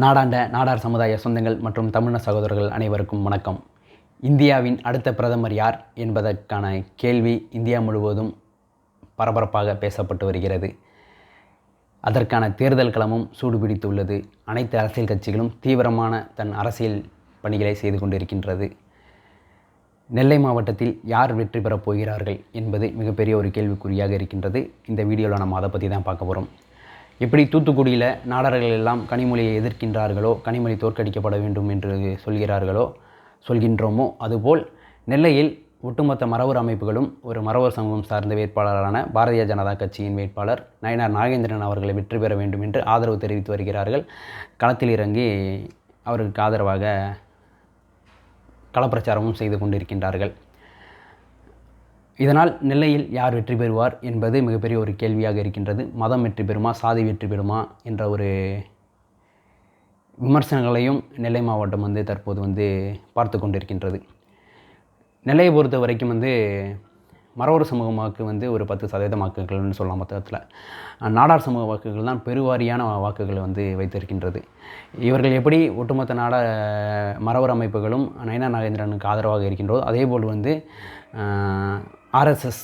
நாடாண்ட நாடார் சமுதாய சொந்தங்கள் மற்றும் தமிழ் சகோதரர்கள் அனைவருக்கும் வணக்கம். இந்தியாவின் அடுத்த பிரதமர் யார் என்பதற்கான கேள்வி இந்தியா முழுவதும் பரபரப்பாக பேசப்பட்டு வருகிறது. அதற்கான தேர்தல் களமும் சூடுபிடித்துள்ளது. அனைத்து அரசியல் கட்சிகளும் தீவிரமான தன் அரசியல் பணிகளை செய்து கொண்டிருக்கின்றது. நெல்லை மாவட்டத்தில் யார் வெற்றி பெறப் போகிறார்கள் என்பது மிகப்பெரிய ஒரு கேள்விக்குறியாக இருக்கின்றது. இந்த வீடியோவில் நம்ம அதை பற்றி தான் பார்க்க போகிறோம். எப்படி தூத்துக்குடியில் நாடார்கள் எல்லாம் கனிமொழியை எதிர்க்கின்றார்களோ, கனிமொழி தோற்கடிக்கப்பட வேண்டும் என்று சொல்கின்றோமோ, அதுபோல் நெல்லையில் ஒட்டுமொத்த மறவர் அமைப்புகளும் ஒரு மறவர் சமூகம் சார்ந்த வேட்பாளரான பாரதிய ஜனதா கட்சியின் வேட்பாளர் நயினார் நாகேந்திரன் அவர்களை வெற்றி பெற வேண்டும் என்று ஆதரவு தெரிவித்து வருகிறார்கள். களத்தில் இறங்கி அவருக்கு ஆதரவாக களப்பிரச்சாரமும் செய்து கொண்டிருக்கின்றார்கள். இதனால் நெல்லையில் யார் வெற்றி பெறுவார் என்பது மிகப்பெரிய ஒரு கேள்வியாக இருக்கின்றது. மதம் வெற்றி பெறுமா, சாதி வெற்றி பெறுமா என்ற ஒரு விமர்சனங்களையும் நெல்லை மாவட்டம் தற்போது பார்த்து கொண்டிருக்கின்றது. நெல்லையை பொறுத்த வரைக்கும் மறவர் சமூக வாக்கு ஒரு 10% வாக்குகள்னு சொல்லலாம். மொத்தத்தில் நாடார் சமூக வாக்குகள் தான் பெருவாரியான வாக்குகளை வைத்திருக்கின்றது. இவர்கள் எப்படி ஒட்டுமொத்த மறவர் அமைப்புகளும் நயினார் நாகேந்திரனுக்கு ஆதரவாக இருக்கின்றதோ, அதேபோல் ஆர்எஸ்எஸ்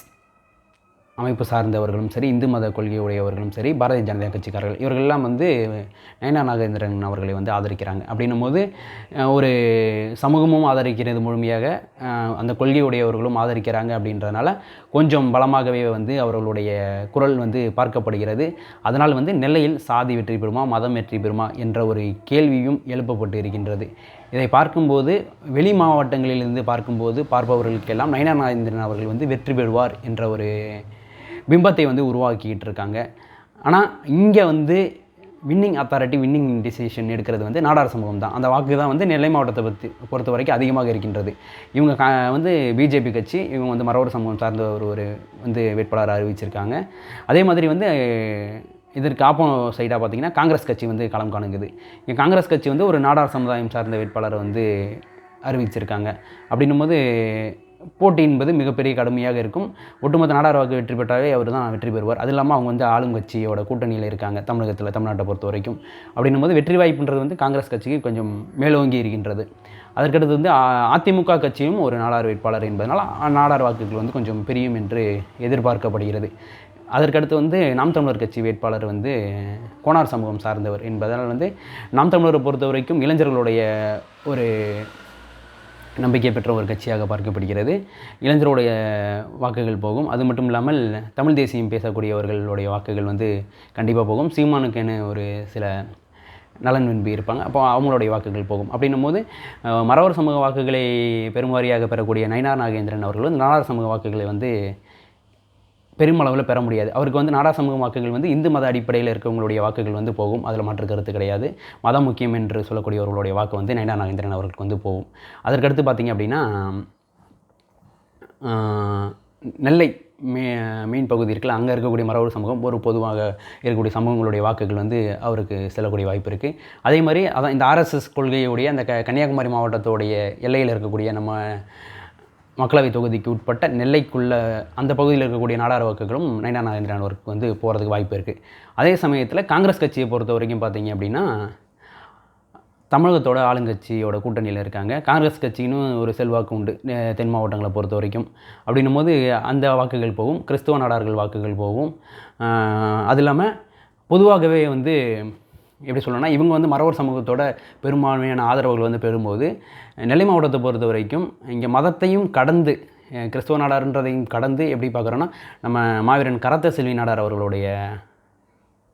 அமைப்பு சார்ந்தவர்களும் சரி, இந்து மத கொள்கை உடையவர்களும் சரி, பாரதிய ஜனதா கட்சிக்காரர்கள் இவர்களெல்லாம் நயினார் நாகேந்திரன் அவர்களை ஆதரிக்கிறாங்க. அப்படின்னும் போது ஒரு சமூகமும் ஆதரிக்கிறது முழுமையாக, அந்த கொள்கை உடையவர்களும் ஆதரிக்கிறாங்க. அப்படின்றதுனால கொஞ்சம் பலமாகவே அவர்களுடைய குரல் பார்க்கப்படுகிறது. அதனால் நெல்லையில் சாதி வெற்றி பெறுமா, மதம் வெற்றி பெறுமா என்ற ஒரு கேள்வியும் எழுப்பப்பட்டு இருக்கின்றது. இதை பார்க்கும்போது வெளி மாவட்டங்களிலிருந்து பார்ப்பவர்களுக்கெல்லாம் நயினார் நாகேந்திரன் அவர்கள் வெற்றி பெறுவார் என்ற ஒரு பிம்பத்தை உருவாக்கிட்டு இருக்காங்க. ஆனால் இங்கே வின்னிங் அத்தாரிட்டி, வின்னிங் டிசிஷன் எடுக்கிறது நாடார் சமூகம் தான். அந்த வாக்கு தான் நெல்லை மாவட்டத்தை பொறுத்த வரைக்கும் அதிகமாக இருக்கின்றது. இவங்க பிஜேபி கட்சி, இவங்க மறவர் சமூகம் சார்ந்த ஒரு வேட்பாளர் அறிவிச்சிருக்காங்க. அதே மாதிரி இதற்கு சைடாக பார்த்திங்கன்னா காங்கிரஸ் கட்சி களம் காணுங்குது. இங்கே காங்கிரஸ் கட்சி ஒரு நாடார் சமுதாயம் சார்ந்த வேட்பாளரை அறிவிச்சிருக்காங்க. அப்படின்னும் போது போட்டி என்பது மிகப்பெரிய கடுமையாக இருக்கும். ஒட்டுமொத்த நாடார் வாக்கு வெற்றி பெற்றாலே அவர் தான் வெற்றி பெறுவார். அது இல்லாமல் அவங்க ஆளும் கட்சியோட கூட்டணியில் இருக்காங்க தமிழ்நாட்டை பொறுத்த வரைக்கும். அப்படின்னும் போது வெற்றி வாய்ப்புன்றது காங்கிரஸ் கட்சிக்கு கொஞ்சம் மேலோங்கி இருக்கின்றது. அதற்கடுத்து அதிமுக கட்சியும் ஒரு நாடார் வேட்பாளர் என்பதனால் நாடார் வாக்குகள் கொஞ்சம் பெரியும் என்று எதிர்பார்க்கப்படுகிறது. அதற்கடுத்து நாம் தமிழர் கட்சி வேட்பாளர் கோனார் சமூகம் சார்ந்தவர் என்பதனால் நாம் தமிழரை பொறுத்த வரைக்கும் இளைஞர்களுடைய ஒரு நம்பிக்கை பெற்ற ஒரு கட்சியாக பார்க்கப்படுகிறது. இளைஞருடைய வாக்குகள் போகும். அது மட்டும் இல்லாமல் தமிழ் தேசியம் பேசக்கூடியவர்களுடைய வாக்குகள் கண்டிப்பாக போகும். சீமானுக்கென ஒரு சில நலன் விரும்பி இருப்பாங்க, அப்போ அவங்களுடைய வாக்குகள் போகும். அப்படின்னும் போது மறவர் சமூக வாக்குகளை பெரும்வாரியாக பெறக்கூடிய நயினார் நாகேந்திரன் அவர்கள் நாடார் சமூக வாக்குகளை பெருமளவில் பெற முடியாது. அவருக்கு நாடார் சமூக வாக்குகள் இந்து மத அடிப்படையில் இருக்கவங்களுடைய வாக்குகள் போகும். அதில் மாற்று கருத்து கிடையாது. மதம் முக்கியம் என்று சொல்லக்கூடியவர்களுடைய வாக்கு நயினார் நாகேந்திரன் அவர்களுக்கு போகும். அதற்கடுத்து பார்த்திங்க அப்படின்னா நெல்லை மீன் பகுதி இருக்குல்ல, அங்கே இருக்கக்கூடிய மறவர் சமூகம் ஒரு பொதுவாக இருக்கக்கூடிய சமூகங்களுடைய வாக்குகள் அவருக்கு செல்லக்கூடிய வாய்ப்பு இருக்குது. அதே மாதிரி அதான் இந்த ஆர்எஸ்எஸ் கொள்கையுடைய அந்த கன்னியாகுமரி மாவட்டத்தோடைய எல்லையில் இருக்கக்கூடிய நம்ம மக்களவை தொகுதிக்கு உட்பட்ட நெல்லைக்குள்ள அந்த பகுதியில் இருக்கக்கூடிய நாடார் வாக்குகளும் நயினார் நாகேந்திரன் அவருக்கு போகிறதுக்கு வாய்ப்பு இருக்குது. அதே சமயத்தில் காங்கிரஸ் கட்சியை பொறுத்த வரைக்கும் பார்த்திங்க அப்படின்னா தமிழகத்தோட ஆளுங்கட்சியோட கூட்டணியில் இருக்காங்க. காங்கிரஸ் கட்சின்னு ஒரு செல்வாக்கு உண்டு தென் மாவட்டங்களை பொறுத்த வரைக்கும். அப்படின்னும் போது அந்த வாக்குகள் போகும். கிறிஸ்துவ நாடார்கள் வாக்குகள் போகும். அது இல்லாமல் பொதுவாகவே எப்படி சொல்லணும்னா இவங்க மறவர் சமூகத்தோட பெரும்பான்மையான ஆதரவுகள் பெறும்போது நெல்லை மாவட்டத்தை பொறுத்த வரைக்கும் இங்கே மதத்தையும் கடந்து, கிறிஸ்துவ நாடார்ன்றதையும் கடந்து எப்படி பார்க்குறோன்னா, நம்ம மாவீரன் கரத்த செல்வி நாடார் அவர்களுடைய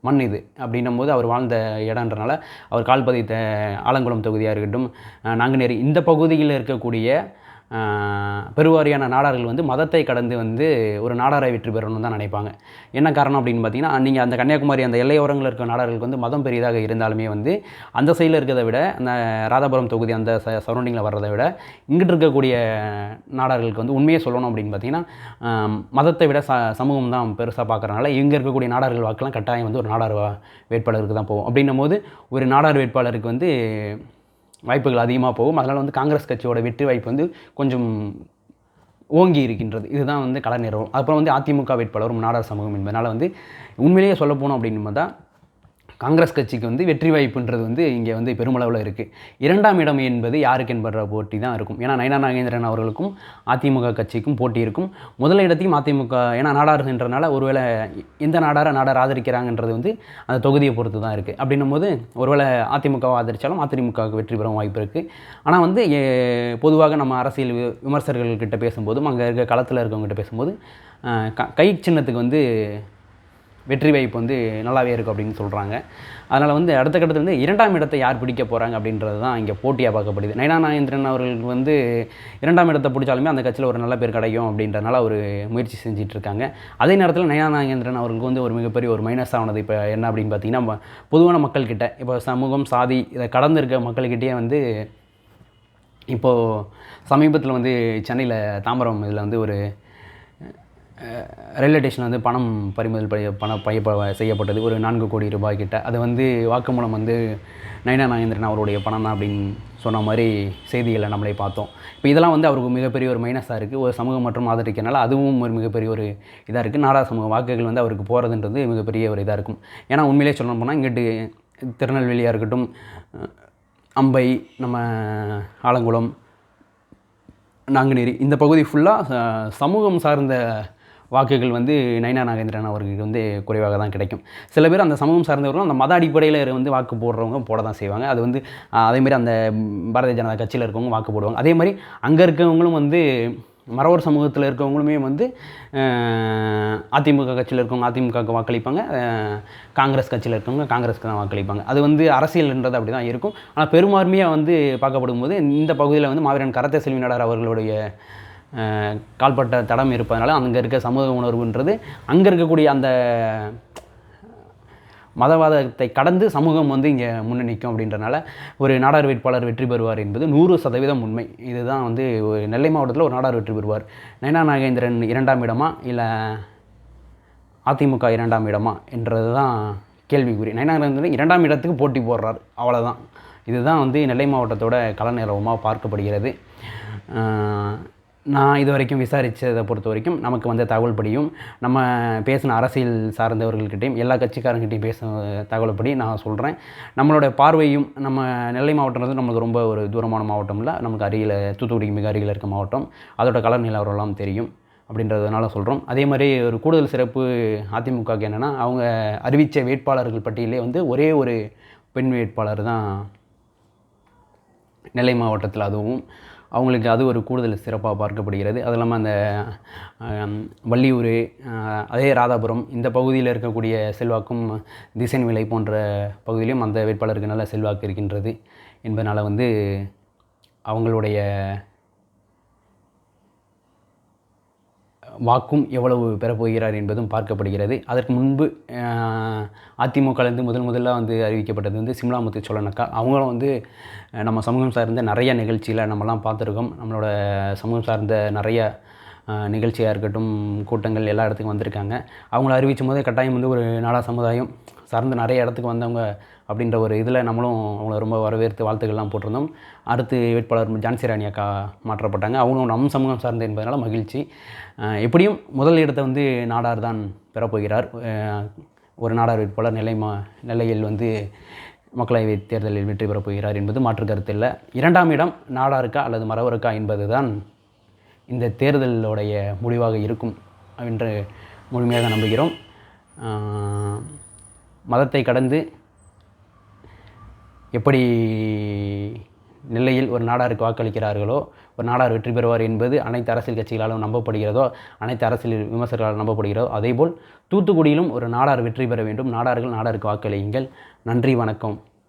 மண் இது. அப்படின்னும் போது அவர் வாழ்ந்த இடன்றனால அவர் கால் பதித்த ஆலங்குளம் தொகுதியாக இருக்கட்டும், நாங்குநேரி, இந்த பகுதியில் இருக்கக்கூடிய பெருவாரியான நாடார்கள் மதத்தை கடந்து ஒரு நாடாரை வெற்றி பெறணும்னு தான் நினைப்பாங்க. என்ன காரணம் அப்படின்னு பார்த்தீங்கன்னா, நீங்கள் அந்த கன்னியாகுமரி அந்த எல்லையோரங்களில் இருக்க நாடார்களுக்கு மதம் பெரியதாக இருந்தாலுமே அந்த சைடில் இருக்கிறத விட, அந்த ராதாபுரம் தொகுதி அந்த சரௌண்டிங்கில் வர்றதை விட இங்கிட்டு இருக்கக்கூடிய நாடார்களுக்கு உண்மையை சொல்லணும் அப்படின்னு பார்த்தீங்கன்னா, மதத்தை விட சமூகம் தான் பெருசாக பார்க்குறதுனால இங்கே இருக்கக்கூடிய நாடார்கள் வாக்கெல்லாம் கட்டாயம் ஒரு நாடார் வேட்பாளருக்கு தான் போகும். அப்படின்னும் போது ஒரு நாடார் வேட்பாளருக்கு வாய்ப்புகள் அதிகமாக போகும். அதனால் காங்கிரஸ் கட்சியோட வெற்றி வாய்ப்பு கொஞ்சம் ஓங்கி இருக்கின்றது. இதுதான் கள நிறுவனம். அப்புறம் அதிமுக வேட்பாளரும் நாடார் சமூகம் என்பதனால் உண்மையிலேயே சொல்ல போனோம் அப்படின்னு பார்த்தா காங்கிரஸ் கட்சிக்கு வந்து வெற்றி வாய்ப்புன்றது வந்து இங்கே வந்து பெருமளவில் இருக்குது. 2ஆம் இடம் என்பது யாருக்கு என்பன்ற போட்டி தான் இருக்கும். ஏன்னா நயனா நாகேந்திரன் அவர்களுக்கும் அதிமுக கட்சிக்கும் போட்டி இருக்கும். முதல் இடத்தையும் அதிமுக, ஏன்னா நாடாருன்றனால ஒருவேளை எந்த நாடார் ஆதரிக்கிறாங்கன்றது வந்து அந்த தொகுதியை பொறுத்து தான் இருக்குது. அப்படின்னும் போது ஒருவேளை அதிமுகவை ஆதரித்தாலும் அதிமுகவுக்கு வெற்றி பெறும் வாய்ப்பு இருக்குது. ஆனால் வந்து பொதுவாக நம்ம அரசியல் விமர்சகர்கள்கிட்ட பேசும்போதும் அங்கே இருக்க களத்தில் இருக்கவங்ககிட்ட பேசும்போது கை சின்னத்துக்கு வந்து வெற்றி வாய்ப்பு வந்து நல்லாவே இருக்கும் அப்படின்னு சொல்கிறாங்க. அதனால் வந்து அடுத்த கட்டத்தில் வந்து 2ஆம் இடத்தை யார் பிடிக்க போகிறாங்க அப்படின்றது தான் இங்கே போட்டியாக பார்க்கப்படுது. நயனா நாகேந்திரன் அவர்களுக்கு வந்து 2ஆம் இடத்தை பிடிச்சாலுமே அந்த கட்சியில் ஒரு நல்ல பேர் கிடைக்கும் அப்படின்றனால ஒரு முயற்சி செஞ்சிட்ருக்காங்க. அதே நேரத்தில் நயனா நாகேந்திரன் அவர்களுக்கு வந்து ஒரு மிகப்பெரிய ஒரு மைனஸ் ஆனது இப்போ என்ன அப்படின்னு பார்த்தீங்கன்னா, பொதுவான மக்கள்கிட்ட இப்போ சமூகம் சாதி இதை கடந்து இருக்க மக்கள்கிட்டே வந்து இப்போது சமீபத்தில் வந்து சென்னையில் தாம்பரம் இதில் வந்து ஒரு ரயில்வே ஸ்டேஷனில் வந்து பணம் பறிமுதல் செய்யப்பட்டது. ஒரு 4 கோடி ரூபாய் கிட்ட. அது வந்து வாக்குமூலம் வந்து நயனா நாகேந்திரன் அவருடைய பணம் தான் அப்படின்னு சொன்ன மாதிரி செய்திகளை நம்மளே பார்த்தோம். இப்போ இதெல்லாம் வந்து அவருக்கு மிகப்பெரிய ஒரு மைனஸாக இருக்குது. ஒரு சமூகம் மற்றும் ஆதரிக்கிறனால அதுவும் ஒரு மிகப்பெரிய ஒரு இதாக இருக்குது. நாடார் சமூக வாக்குகள் வந்து அவருக்கு போகிறதுன்றது மிகப்பெரிய ஒரு இதாக இருக்கும். ஏன்னா உண்மையிலே சொல்லணும் போனால் இங்கிட்டு திருநெல்வேலியாக இருக்கட்டும், அம்பை, நம்ம ஆலங்குளம், நாங்குநேரி இந்த பகுதி ஃபுல்லாக சமூகம் சார்ந்த வாக்குகள் வந்து நயனா நாகேந்திரன் அவர்களுக்கு வந்து குறைவாக தான் கிடைக்கும். சில பேர் அந்த சமூகம் சார்ந்தவர்களும் அந்த மத அடிப்படையில் வந்து வாக்கு போடுறவங்க போட தான் செய்வாங்க. அது வந்து அதேமாதிரி அந்த பாரதிய ஜனதா கட்சியில் இருக்கவங்க வாக்கு போடுவாங்க. அதே மாதிரி அங்கே இருக்கவங்களும் வந்து மறவர் சமூகத்தில் இருக்கவங்களுமே வந்து அதிமுக கட்சியில் இருக்கவங்க அதிமுகவுக்கு வாக்களிப்பாங்க, காங்கிரஸ் கட்சியில் இருக்கவங்க காங்கிரஸ்க்கு தான் வாக்களிப்பாங்க. அது வந்து அரசியல்ன்றது அப்படி தான் இருக்கும். ஆனால் பெரும்பான்மையாக வந்து பார்க்கப்படும் போது இந்த பகுதியில் வந்து மாவீரன் கரத்தை செல்வி நாடார் அவர்களுடைய கால்பட்ட தடம் இருப்பதனால அங்கே இருக்க சமூக உணர்வுன்றது அங்கே இருக்கக்கூடிய அந்த மதவாதத்தை கடந்து சமூகம் வந்து இங்கே முன்னே நிற்கும். அப்படின்றனால ஒரு நாடார் வேட்பாளர் வெற்றி பெறுவார் என்பது 100% உண்மை. இதுதான் வந்து நெல்லை மாவட்டத்தில் ஒரு நாடார் வெற்றி பெறுவார். நயனா நாகேந்திரன் 2ஆம் இடமா இல்லை அதிமுக 2ஆம் இடமா என்றது தான் கேள்விக்குறி. நயனா நாகேந்திரன் 2ஆம் இடத்துக்கு போட்டி போடுறார், அவ்வளோதான். இதுதான் வந்து நெல்லை மாவட்டத்தோட கள நிலவரமாக பார்க்கப்படுகிறது. நான் இது வரைக்கும் விசாரித்ததை பொறுத்த வரைக்கும் நமக்கு வந்த தகவல் படியும் நம்ம பேசின அரசியல் சார்ந்தவர்கள்கிட்டையும் எல்லா கட்சிக்காரங்கிட்டையும் பேசின தகவல்படி நான் சொல்கிறேன். நம்மளோட பார்வையும் நம்ம நெல்லை மாவட்டம்ன்றது நமக்கு ரொம்ப ஒரு தூரமான மாவட்டம் இல்லை, நமக்கு அருகில் தூத்துக்குடிக்கு மிக அருகில் இருக்க மாவட்டம். அதோட கலர் நிலவரம்லாம் தெரியும் அப்படின்றதுனால சொல்கிறோம். அதே மாதிரி ஒரு கூடுதல் சிறப்பு அதிமுகவுக்கு என்னென்னா, அவங்க அறிவித்த வேட்பாளர்கள் பட்டியலே வந்து ஒரே ஒரு பெண் வேட்பாளர் தான் நெல்லை மாவட்டத்தில். அதுவும் அவங்களுக்கு அது ஒரு கூடுதல் சிறப்பாக பார்க்கப்படுகிறது. அது இல்லாமல் அந்த வள்ளியூர், அதே ராதாபுரம் இந்த பகுதியில் இருக்கக்கூடிய செல்வாக்கும் திசைன் விலை போன்ற பகுதியிலும் அந்த வேட்பாளருக்கு நல்ல செல்வாக்கு இருக்கின்றது என்பதனால் வந்து அவங்களுடைய வாக்கும் எவ்வளவு பெறப்போகிறார் என்பதும் பார்க்கப்படுகிறது. அதற்கு முன்பு அதிமுகலேருந்து முதல்ல வந்து அறிவிக்கப்பட்டது வந்து சிம்லாமுத்து சோழனக்கா. அவங்களும் வந்து நம்ம சமூகம் சார்ந்த நிறைய நிகழ்ச்சியில் நம்மலாம் பார்த்துருக்கோம். நம்மளோட சமூகம் சார்ந்த நிறைய நிகழ்ச்சியாக இருக்கட்டும், கூட்டங்கள் எல்லா இடத்துக்கும் வந்திருக்காங்க. அவங்கள அறிவிக்கும் போதே கட்டாயம் வந்து ஒரு நாடா சமுதாயம் சார்ந்து நிறைய இடத்துக்கு வந்தவங்க அப்படின்ற ஒரு இதில் நம்மளும் அவங்கள ரொம்ப வரவேற்று வாழ்த்துக்கள்லாம் போட்டிருந்தோம். அடுத்து வேட்பாளர் ஜான்சி ராணி அக்கா மாற்றப்பட்டாங்க. அவங்களும் நம் சமூகம் சார்ந்து என்பதனால் மகிழ்ச்சி. எப்படியும் முதல் இடத்தை வந்து நாடார் தான் பெறப்போகிறார். ஒரு நாடார் வேட்பாளர் நெல்லையில் வந்து மக்களவை தேர்தலில் வெற்றி பெறப்போகிறார் என்பது மாற்று கருத்து இல்லை. 2ஆம் இடம் நாடாருக்கா அல்லது மறவருக்கா என்பது தான் இந்த தேர்தலுடைய முடிவாக இருக்கும் என்று முழுமையாக நம்புகிறோம். மதத்தை கடந்து எப்படி நெல்லையில் ஒரு நாடாருக்கு வாக்களிக்கிறார்களோ, ஒரு நாடார் வெற்றி பெறுவார் என்பது அனைத்து அரசியல் கட்சிகளாலும் நம்பப்படுகிறதோ, அனைத்து அரசியல் விமர்சகர்களால் நம்பப்படுகிறதோ, அதேபோல் தூத்துக்குடியிலும் ஒரு நாடார் வெற்றி பெற வேண்டும். நாடாருக்கு வாக்களியுங்கள். நன்றி, வணக்கம்.